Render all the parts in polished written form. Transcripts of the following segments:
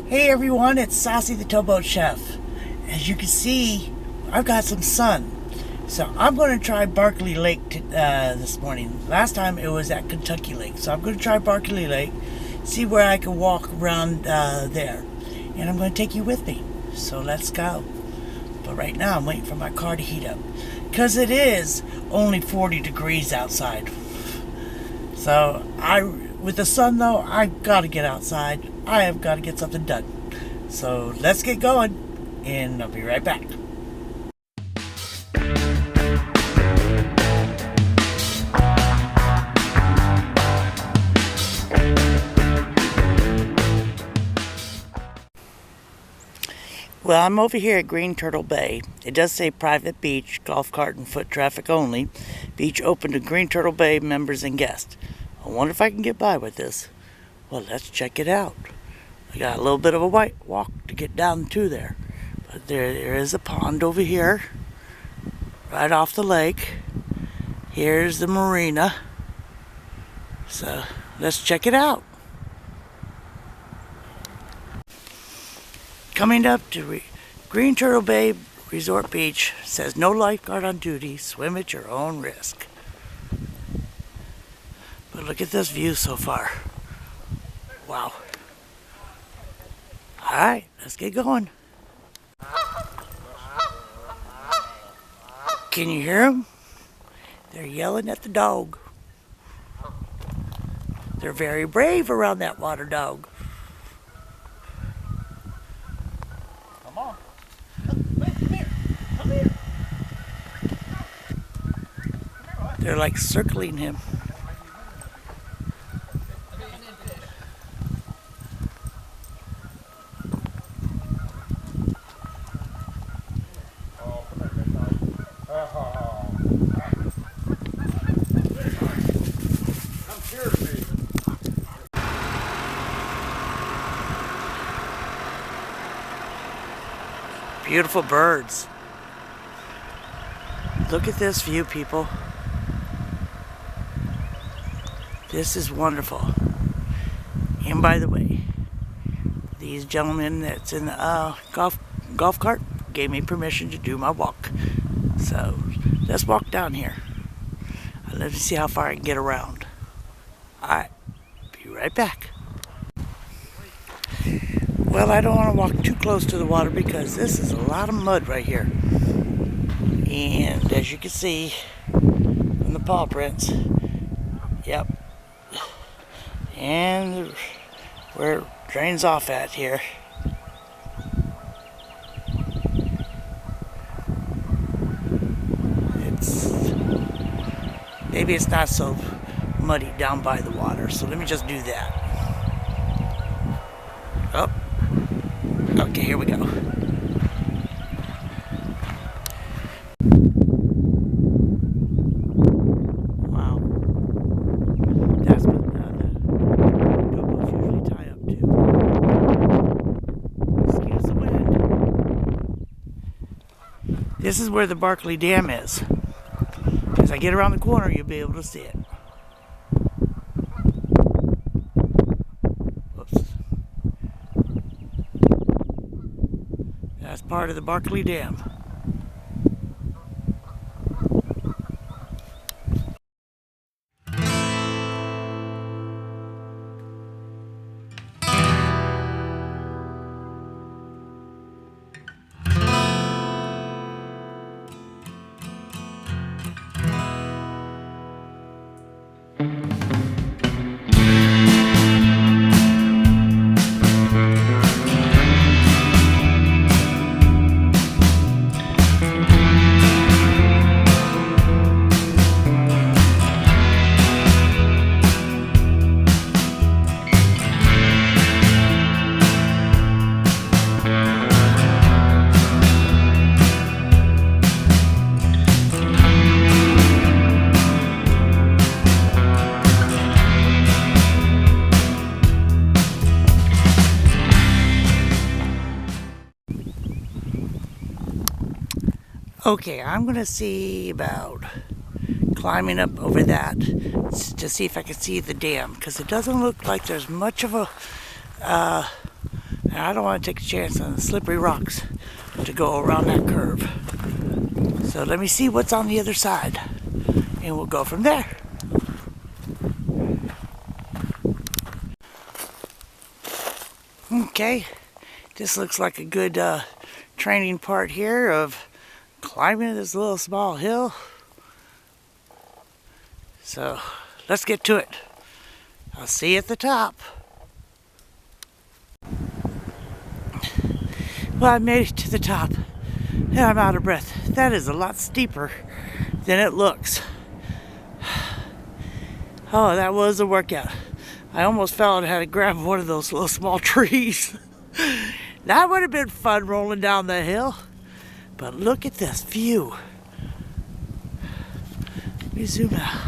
Hey everyone, it's Saucy the Towboat Chef. As you can see, I've got some sun. So I'm going to try Barkley Lake this morning. Last time it was at Kentucky Lake. So I'm going to try Barkley Lake, see where I can walk around there. And I'm going to take you with me. So let's go. But right now I'm waiting for my car to heat up, because it is only 40 degrees outside. So with the sun though, I got to get outside. I have got to get something done. So let's get going, and I'll be right back. Well, I'm over here at Green Turtle Bay. It does say private beach, golf cart and foot traffic only. Beach open to Green Turtle Bay members and guests. I wonder if I can get by with this. Well, let's check it out. I got a little bit of a white walk to get down to there. But there is a pond over here, right off the lake. Here's the marina. So let's check it out. Coming up to Green Turtle Bay Resort Beach, says no lifeguard on duty, swim at your own risk. But look at this view so far. Wow. Alright, let's get going. Can you hear them? They're yelling at the dog. They're very brave around that water dog. Come on. Come here. Come here. They're like circling him. Beautiful birds. Look at this view, people. This is wonderful. And by the way, these gentlemen that's in the golf cart gave me permission to do my walk. So let's walk down here. Let me see how far I can get around. Alright, be right back. Well, I don't want to walk too close to the water because this is a lot of mud right here. And as you can see from the paw prints, yep. And where it drains off at here. Maybe it's not so muddy down by the water, so let me just do that. Oh. Okay, here we go. Wow. That's what the towboats usually tie up to. Excuse the wind. This is where the Barkley Dam is. As I get around the corner, you'll be able to see it. That's part of the Barkley Dam. Okay, I'm gonna see about climbing up over that to see if I can see the dam, because it doesn't look like there's much of a And I don't want to take a chance on the slippery rocks to go around that curve. So let me see what's on the other side, and we'll go from there. Okay, this looks like a good training part here of climbing this little small hill. So let's get to it. I'll see you at the top. Well, I made it to the top, and I'm out of breath. That is a lot steeper than it looks. Oh, that was a workout. I almost fell and had to grab one of those little small trees. That would have been fun rolling down the hill. But look at this view. Let me zoom out.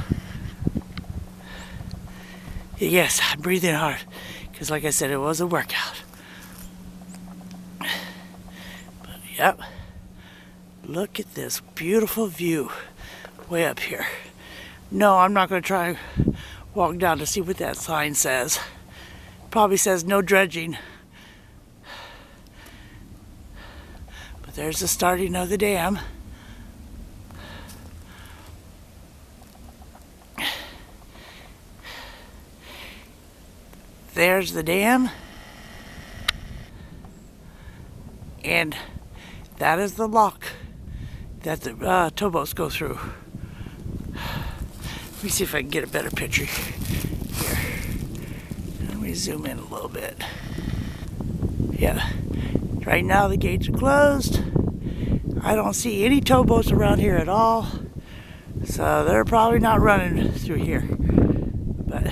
Yes, I'm breathing hard because, like I said, it was a workout. But yep, look at this beautiful view way up here. No, I'm not going to try and walk down to see what that sign says. Probably says no dredging. But there's the starting of the dam. There's the dam. And that is the lock that the towboats go through. Let me see if I can get a better picture here. Let me zoom in a little bit. Yeah, right now the gates are closed. I don't see any towboats around here at all. So they're probably not running through here. But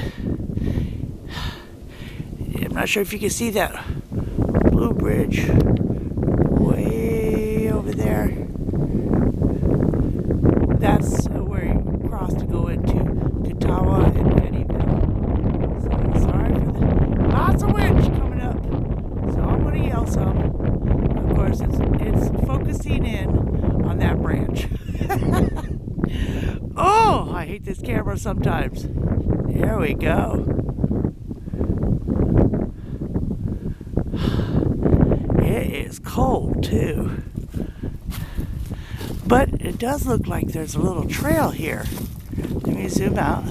I'm not sure if you can see that blue bridge way over there. That's where you cross to go into Towboat and Eddyville. So sorry for the lots of winds coming up. So I'm gonna yell some. Of course, it's focusing in on that branch. Oh, I hate this camera sometimes. There we go. It is cold too. But it does look like there's a little trail here. Let me zoom out.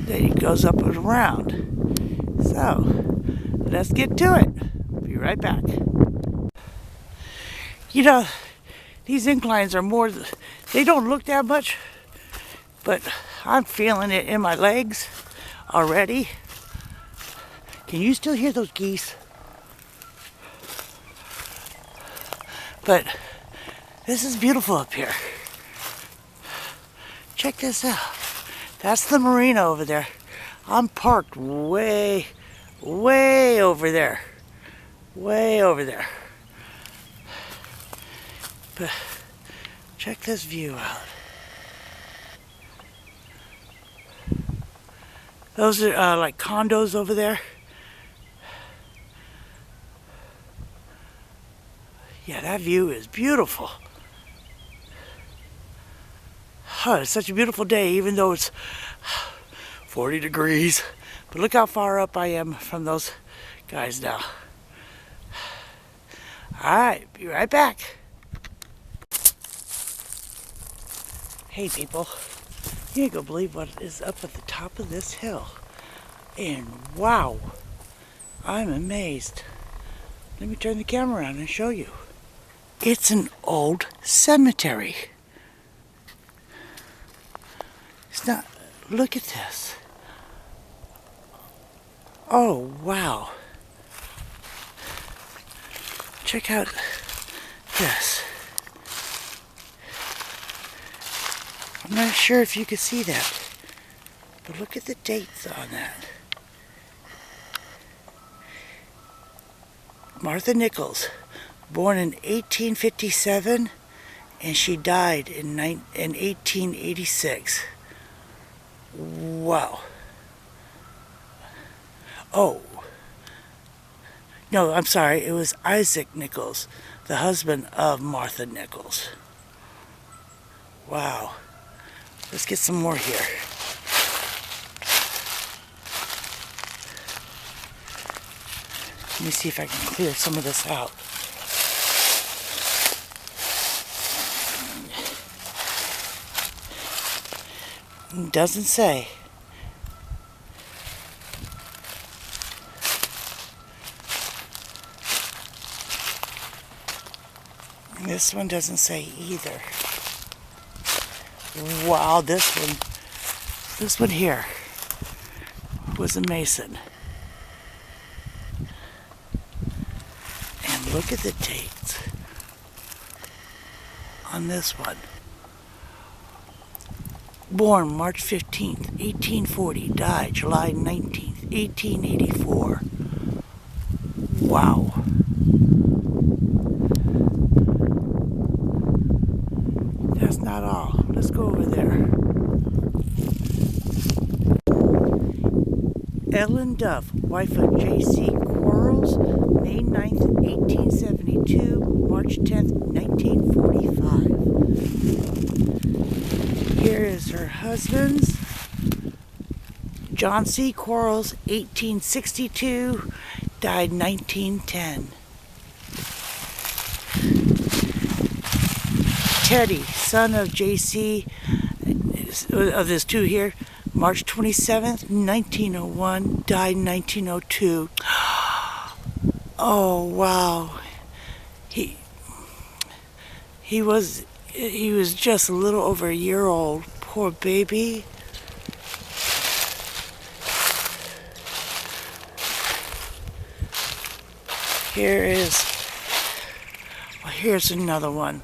That it goes up and around. So, let's get to it. Be right back. You know, these inclines are more, they don't look that much, but I'm feeling it in my legs already. Can you still hear those geese? But this is beautiful up here. Check this out. That's the marina over there. I'm parked way over there. Way over there. But check this view out. Those are like condos over there. Yeah, that view is beautiful. Oh, it's such a beautiful day, even though it's 40 degrees. But look how far up I am from those guys now. Alright, be right back. Hey people, you ain't gonna believe what is up at the top of this hill. And wow, I'm amazed. Let me turn the camera around and show you. It's an old cemetery. It's not, look at this. Oh, wow. Check out this. I'm not sure if you can see that, but look at the dates on that. Martha Nichols, born in 1857, and she died in 1886. Wow. Oh. No, I'm sorry. It was Isaac Nichols, the husband of Martha Nichols. Wow. Let's get some more here. Let me see if I can clear some of this out. It doesn't say. This one doesn't say either. Wow, this one here was a Mason. And look at the dates on this one. Born March 15th, 1840, died July 19th, 1884. Wow. That's not all. Let's go over there. Ellen Duff, wife of J.C. Quarles, May 9th, 1872, March 10th, 1945. Here is her husband's, John C. Quarles, 1862, died 1910. Teddy, son of J.C., of this two here, March 27th, 1901, died 1902. Oh, wow. He was just a little over a year old. Poor baby. Here's another one.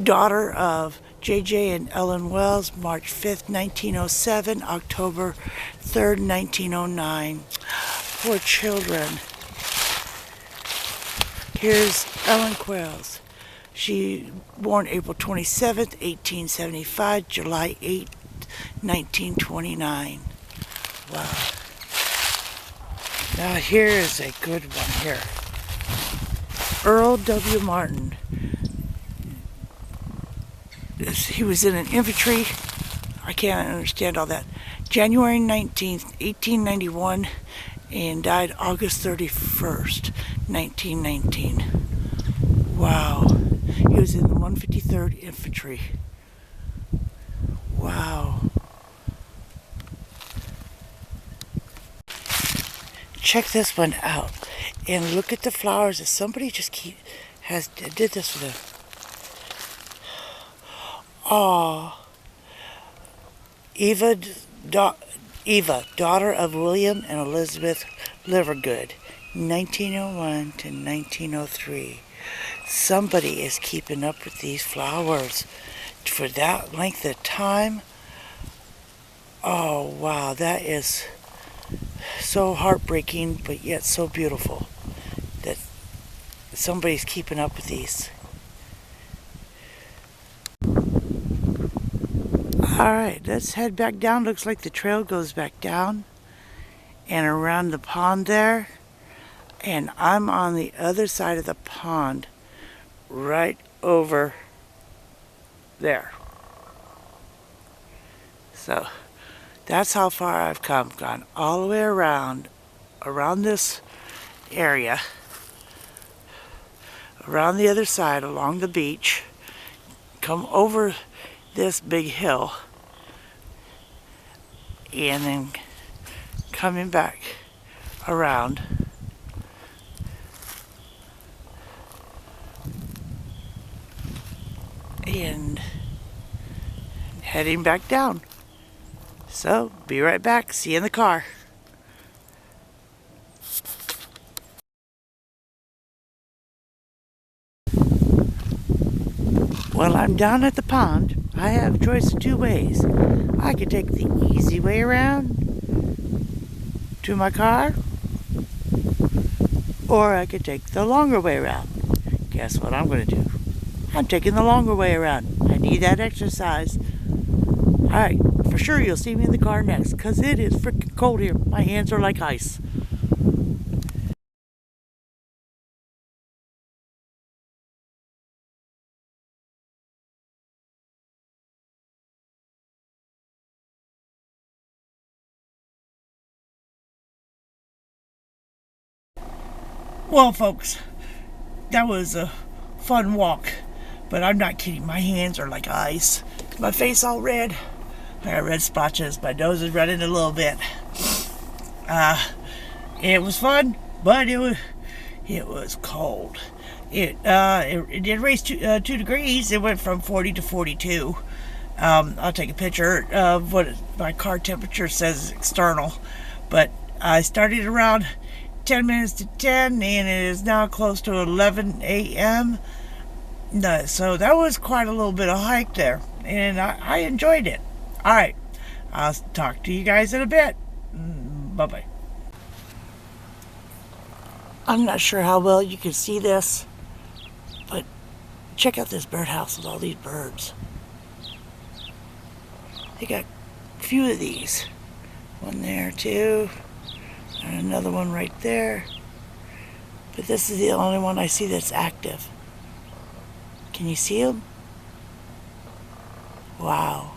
Daughter of J.J. and Ellen Wells, March 5th, 1907, October 3rd, 1909. Poor children. Here's Ellen Quells. She born April 27th, 1875, July 8th, 1929. Wow. Now here is a good one here. Earl W. Martin. He was in an infantry. I can't understand all that. January 19th, 1891, and died August 31st, 1919. Wow. He was in the 153rd Infantry. Wow. Check this one out. And look at the flowers that somebody just did this for them. Aw. Eva, daughter of William and Elizabeth Livergood, 1901 to 1903. Somebody is keeping up with these flowers for that length of time. Oh, wow, that is so heartbreaking, but yet so beautiful that somebody's keeping up with these. Alright, let's head back down. Looks like the trail goes back down and around the pond there. And I'm on the other side of the pond, right over there. So that's how far I've come. Gone all the way around this area, around the other side, along the beach, come over this big hill, and then coming back around and heading back down. So, be right back. See you in the car. Well, I'm down at the pond. I have a choice of two ways. I could take the easy way around to my car, or I could take the longer way around. Guess what I'm going to do? I'm taking the longer way around. I need that exercise. Alright, for sure you'll see me in the car next, because it is freaking cold here. My hands are like ice. Well, folks, that was a fun walk, but I'm not kidding. My hands are like ice. My face all red. I got red splotches. My nose is running a little bit. It was fun, but it was cold. It did raise 2 degrees. It went from 40 to 42. I'll take a picture of what my car temperature says external, but I started around 10 minutes to 10, and it is now close to 11 a.m. So that was quite a little bit of hike there, and I enjoyed it. All right, I'll talk to you guys in a bit. Bye-bye. I'm not sure how well you can see this, but check out this birdhouse with all these birds. They got a few of these. One there, too. And another one right there. But this is the only one I see that's active. Can you see them? Wow.